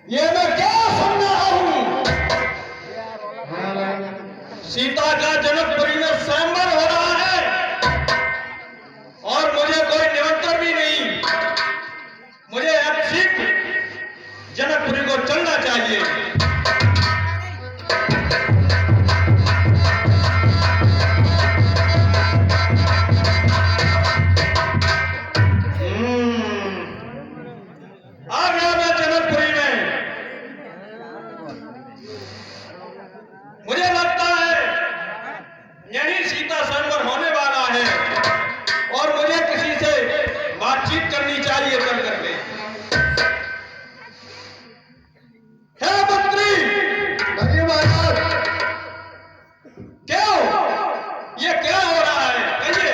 ये मैं क्या सुन रहा हूँ? सीता का जनकपुरी में स्वयंवर हो रहा है और मुझे कोई निमंत्रण भी नहीं। मुझे अब शीघ्र जनकपुरी को चलना चाहिए। आ गया मैं जनकपुरी में। मुझे लगता है यही सीता स्वयंवर होने वाला है और मुझे किसी से बातचीत करनी चाहिए चल करके। हे मंत्री, महाराज, क्यों ये क्या हो रहा है? कहिए।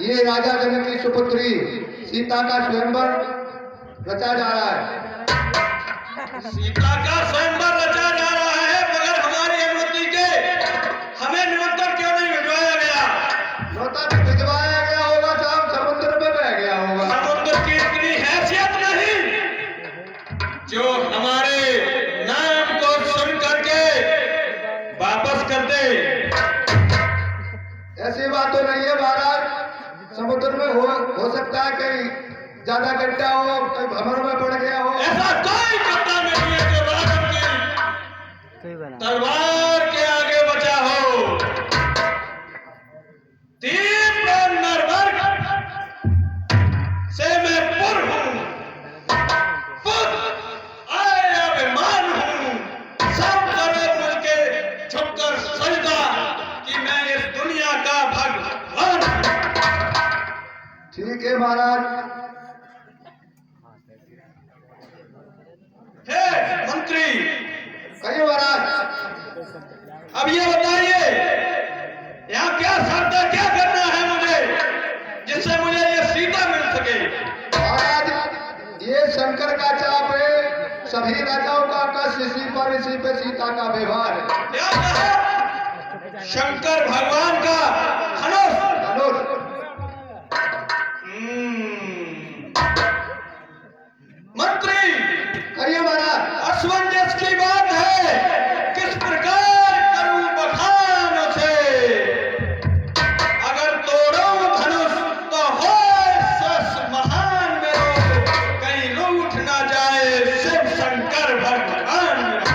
ये राजा जनक की सुपुत्री सीता का स्वयंवर रचा जा रहा है। सीता का स्वयंवर रचा जा रहा है मगर हमारी अनुमति के हमें निमंत्रण क्यों नहीं भिजवाया गया? नौता भी भिजवाया गया होगा साहब, समुद्र में बह गया होगा। समुद्र की इतनी हैसियत नहीं जो हमारे नाम को सुन करके वापस कर दे। ऐसी बात तो नहीं है महाराज, समुद्र में हो सकता है कहीं ज्यादा गड्ढा हो, कहीं भंवर में पड़ गया हो। ऐसा कोई गड्ढा नहीं है जो रावण की तलवार के आगे बचा हो। तीव्र नरवर्ग से मैं पुर हूं, आए अभिमान हूं। सब करे मुझके झुककर सजदा कि मैं इस दुनिया का भगवान हूं। ठीक है महाराज। हे मंत्री, कहिए महाराज। अब ये बताइए यहाँ क्या शर्त है, क्या करना है मुझे जिससे मुझे ये सीता मिल सके? महाराज, ये शंकर का चाप है, सभी राजाओं का कस इसी पे सीता का व्यवहार है। क्या कहा? शंकर भगवान का धनुष। धनुष। मंत्री, कहिए महाराज। असमंजस की बात है, किस प्रकार करूं बखान उसे? अगर तोड़ूं धनुष तो हो सस महान मेरो, कहीं रूठ ना जाए शिव शंकर भगवान मेरा।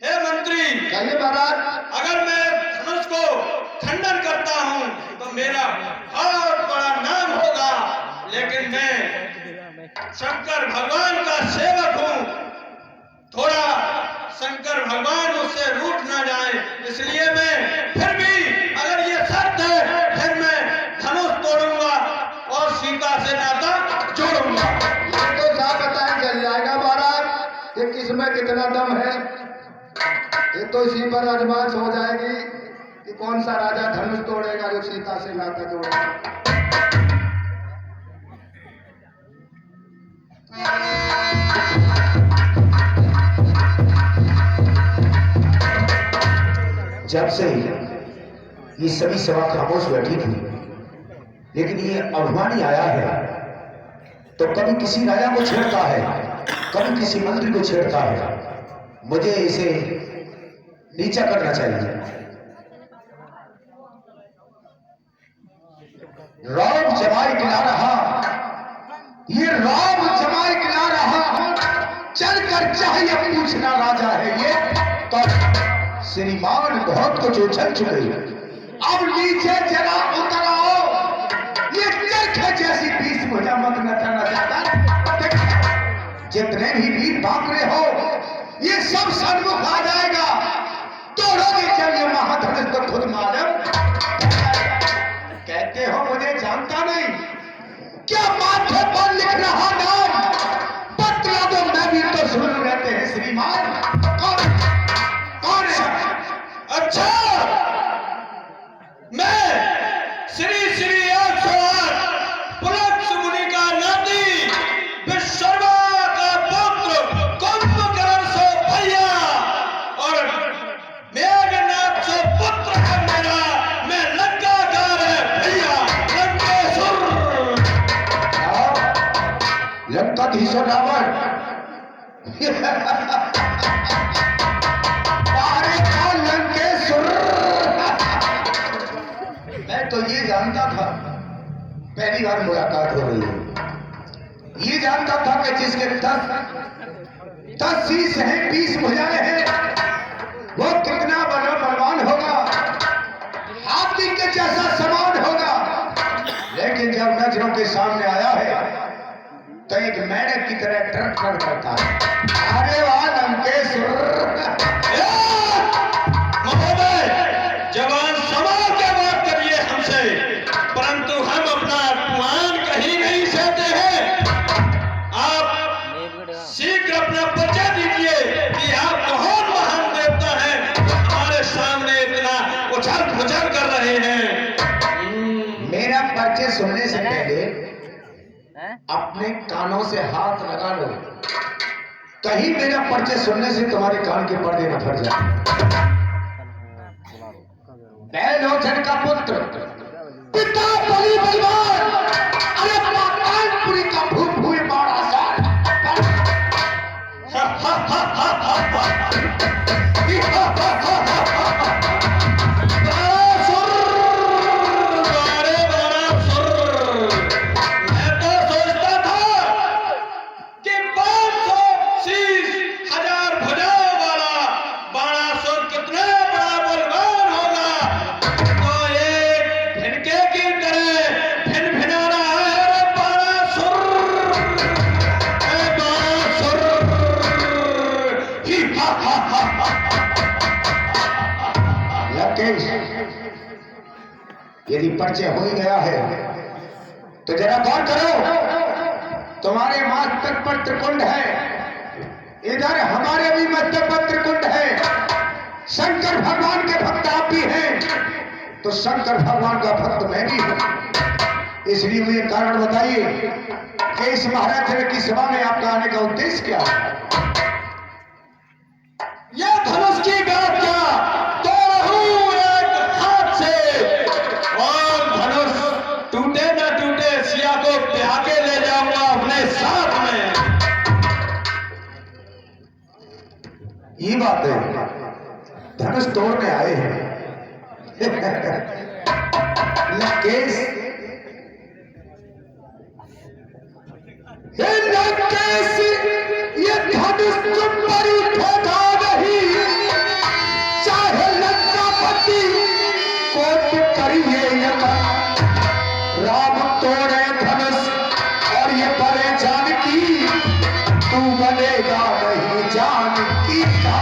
हे मंत्री, कहिए महाराज। अगर मैं धनुष को खंडन करता हूं तो मेरा बहुत बड़ा नाम होगा, लेकिन मैं शंकर भगवान का सेवक हूं। थोड़ा शंकर भगवान मुझसे रूठ ना जाए, इसलिए मैं फिर भी अगर ये शर्त है फिर मैं धनुष तोड़ूंगा और सीता से नाता जोड़ूंगा। ये तो साफ पता है चल जाएगा महाराज कि किसमें कितना दम है। ये तो इसी पर आजमाइश हो जाएगी कि कौन सा राजा धनुष तोड़ेगा जो सीता से नाता जोड़ेगा। जब से ये सभी सभा खामोश बैठी थी, लेकिन ये अभिमानी आया है तो कभी किसी राजा को छेड़ता है, कभी किसी मंत्री को छेड़ता है। मुझे इसे नीचा करना चाहिए। राम जमाई गिला रहा, ये राम जमाई गिला रहा, चलकर चाहिए पूछना राजा है ये। तो श्रीमान बहुत कुछ उछल चुके, अब नीचे जरा उतर आओ। ये चरखे जैसी बीस भुजा मत नचाना चाहता। जितने भी वीर बांकरे हो ये सब सन्मुख आ जाएगा। तोड़ोगे जब ये महाधनुष तो खुद मालूम। कहते हो मुझे जानता नहीं, क्या माथे पर लिख रहा नाम बतला दो, मैं भी तो सुन रहते हैं श्रीमान। कौन कौन है? अच्छा, मैं श्री श्री 108 पुलत्स मुनि का नाती विश्वकर्मा का पुत्र कुंभकर्ण सो भैया और मेघनाथ सो पुत्र है मेरा। मैं लंकाकार है भैया, लंकेश्वर। लंकाधीश रावण बारे का लंकेश्वर। मैं तो ये जानता था, पहली बार मुलाकात हो रही है, ये जानता था कि जिसके 10 शीश हैं, 20 भुजाएं हैं, वो कितना बड़ा बलवान होगा, हाथी के जैसा समान होगा। लेकिन जब नजरों के सामने आया है तो एक मेंढक की तरह ट्रक करता है। अरे वाह लंकेश्वर। महोदय, जवान संभाल के बात करिए हमसे, परंतु हम अपना अपमान कहीं नहीं सहते हैं। आप शीघ्र अपना परिचय दीजिए कि आप कौन महान देवता हैं जो हमारे सामने इतना उछल पुछल कर रहे हैं। मेरा परिचय सुनने से पहले अपने कानों से हाथ लगा लो, कहीं मेरा परिचय सुनने से तुम्हारे कान के पर्दे न फट जाए। बैलोचन का पुत्र, पिता बलि बलवान, अरे कानपुरी का भूत भूमि बाड़ा साल। यदि परिचय हो ही गया है तो जरा गौर करो, तुम्हारे मस्तक पर त्रिकुंड है, इधर हमारे भी मस्तक पर त्रिकुंड है। शंकर भगवान के भक्त आप भी हैं, तो शंकर भगवान का भक्त मैं भी हूं। इसलिए मुझे कारण बताइए कि इस महाराज जनक की सभा में आपका आने का उद्देश्य क्या है? यह धनुष की गांठ क्या तोड़ूं एक हाथ से, और धनुष टूटे न टूटे सिया को ब्याह के ले जाऊंगा अपने साथ में। ये बात है, धनुष तोड़ने आए हैं। लंकेश, लंकेश, ये धनुष तुम पर ही ठोका नहीं, चाहे लंकापति कोट करिए यमन। राम तोड़े धनुष और ये बड़े जानकी, तू बनेगा नहीं जानकी का।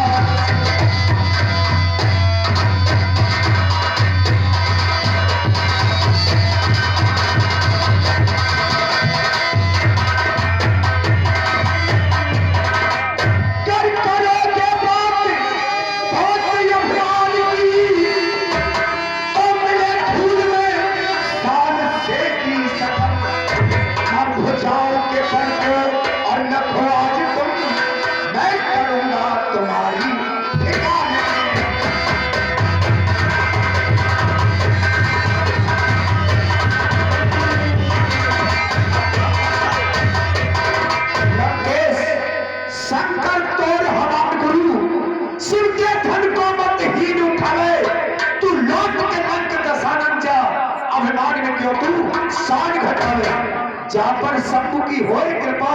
जहां पर शंभु की होए कृपा,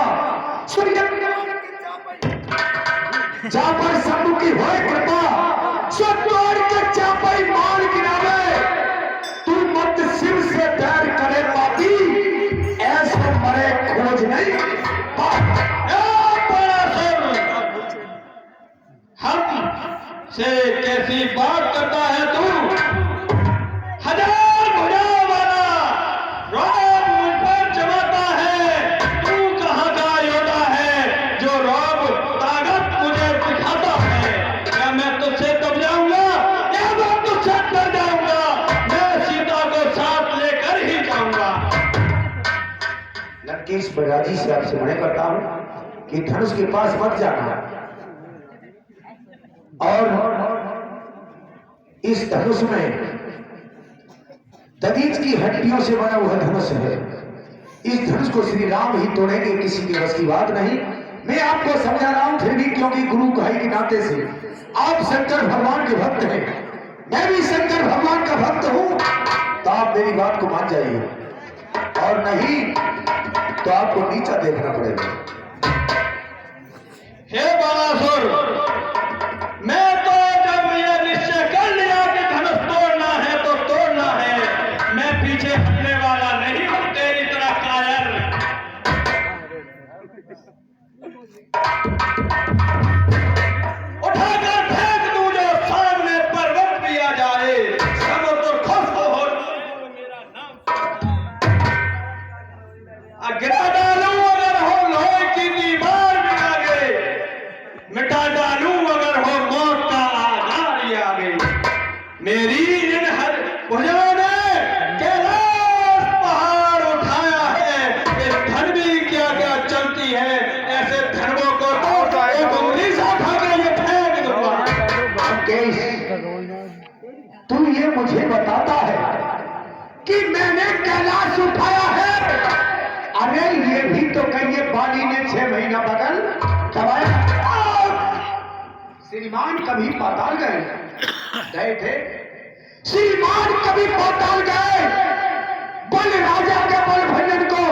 जहां पर शंभु की होए कृपा, सो तोड़ के चापाई मार गिरावे। तू मत शिव से बैर करे पापी, ऐसे मरे खोज नहीं। हम से कैसी बात करता है तू? हजार भुजाओं वाला रौब मुझ पर जमाता है। तू कहाँ का योद्धा है जो रौब ताकत मुझे दिखाता है? क्या मैं तुझसे दब जाऊंगा या मैं तुझसे डर जाऊंगा? मैं सीता को साथ लेकर ही जाऊंगा। लंकेश बजाजी से आपसे मना करता हूं कि धनुष के पास मत जाना, और इस धनुष में दधीच की हड्डियों से बना हुआ धनुष है। इस धनुष को श्री राम ही तोड़ेंगे, किसी के बस की बात नहीं। मैं आपको समझा रहा हूं, फिर भी क्योंकि गुरु भाई के नाते से आप शंकर भगवान के भक्त हैं, मैं भी शंकर भगवान का भक्त हूं, तो आप मेरी बात को मान जाइए, और नहीं तो आपको नीचा देखना पड़ेगा। हे बालासुर, मैं तो जब ये निश्चय कर लिया कि धनुष तोड़ना है तो तोड़ना है, मैं पीछे हटने वाला नहीं हूं तेरी तरह कायर। उठाकर फेंक दूं जो सामने पर्वत भी आ जाए, समुद्र खुश हो मेरा नाम गिरा डालूं अगर हो लोहे की दीवार भी आगे, मिटा डालूं अगर हो मौत का आधार ही आगे। मेरी इन हर भुजाओं ने कैलाश पहाड़ उठाया है, इस धन भी क्या क्या चलती है, ऐसे धर्मों को तो एक उंगली से उठा के ये फेंक दूंगा। केश, तू ये मुझे बताता है कि मैंने कैलाश उठाया है? अरे ये भी तो कहिए बाली ने 6 महीना बगल दबाया। श्रीमान कभी पाताल गए थे? श्रीमान कभी पाताल गए? बल राजा के बल भजन को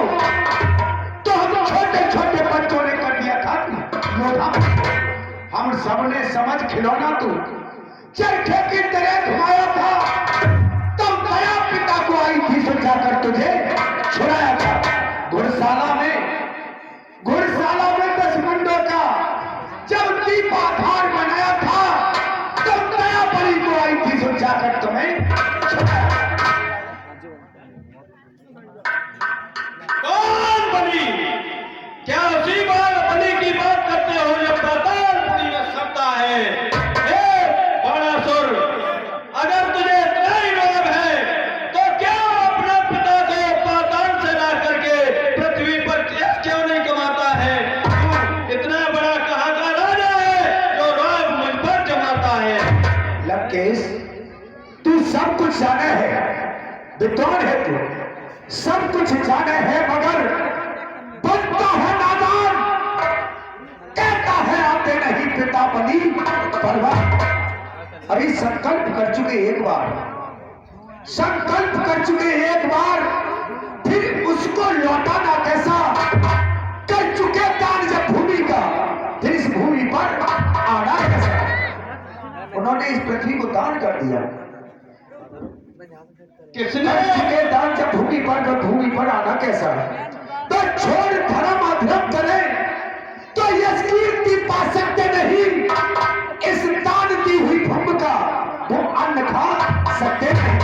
तो हम छोटे छोटे बच्चों ने कर दिया था योद्धा। हम सबने समझ खिलौना तू चरखे की तरह घुमाया था, तब दया पिता को आई थी सोचा कर तुझे छुड़ाया था। घुड़शाला में 10 मुंडों का जब दीपाधार बनाया था, तब दया बलि को आई थी सोचा कर तुम्हें छुड़ाया। कौन बलि? क्या उसी बार बलि की बात करते हो जो पातालपुरी में सबता है? हे बाणासुर, अगर तुझे इतना ही लोभ है तो क्या अपने पिता को पाताल से ला करके पृथ्वी पर क्यों नहीं कमाता है? तू इतना बड़ा कहाँ का राजा है जो राज मुझ पर जमाता है? लंकेश, तू सब कुछ जाने है, विद्वान है तू, सब कुछ जाने है, मगर बनता है नादान, कहता है आते नहीं पिता बलि परवाह। अभी संकल्प कर चुके एक बार, संकल्प कर चुके एक बार, फिर उसको लौटाना कैसा? कर चुके दान जब भूमि का, फिर इस भूमि पर आना कैसा? उन्होंने इस पृथ्वी को दान कर दिया। किसने? चुके दान जब भूमि पर, तो भूमि पर आना कैसा? तो छोड़ धर्म अधर्म करे तो यश कीर्ति पा सकते नहीं, इस दान दी हुई भूमि का वो अन्न खा सकते नहीं।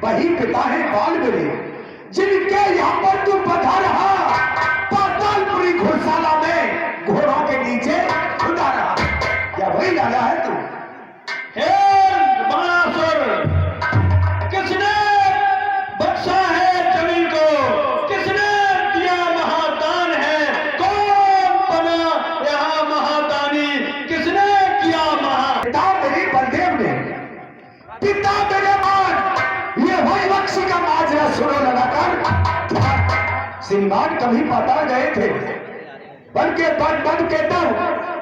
वही पिता है बाल मेरे, जिनके यहाँ पर तू बधा रहा, पातालपुरी घुड़शाला में घोड़ों के नीचे खुदा रहा, क्या वही लाला है तू? हे बाणासुर, किसने बख्शा है जमीन को? किसने दिया महादान है? कौन बना यहाँ महादानी? किसने किया पिता मेरे बलदेव ने, पिता मेरे मान, ये वही बख्शी का माजरा सुनो लगाकर। श्रीमान कभी पता गए थे बन के दम,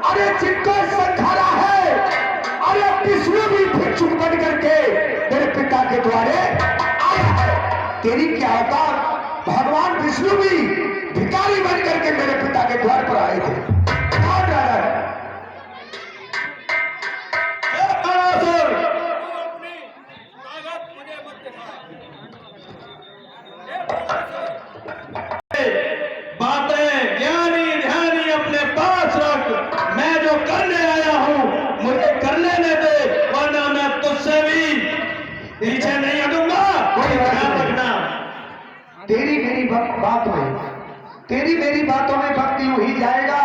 अरे जिनको संखारा है, अरे विष्णु भी भिक्षुक बन करके मेरे पिता के द्वारे आया है। तेरी क्या औकात? भगवान विष्णु भी भिखारी बन करके मेरे पिता के द्वार पर आए थे। कौन राजा है? बातें ज्ञानी ध्यानी अपने पास रख, मैं जो करने आया हूं मुझे कर लेने दे, वरना मैं तुझसे भी पीछे नहीं हटूंगा। कोई ध्यान रखना। तेरी मेरी बात में, तेरी मेरी बातों में भक्ति हो ही जाएगा।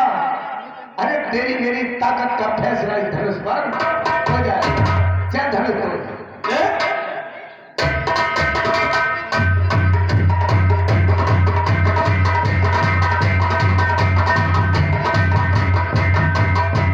अरे तेरी मेरी ताकत का फैसला इस धनुष पर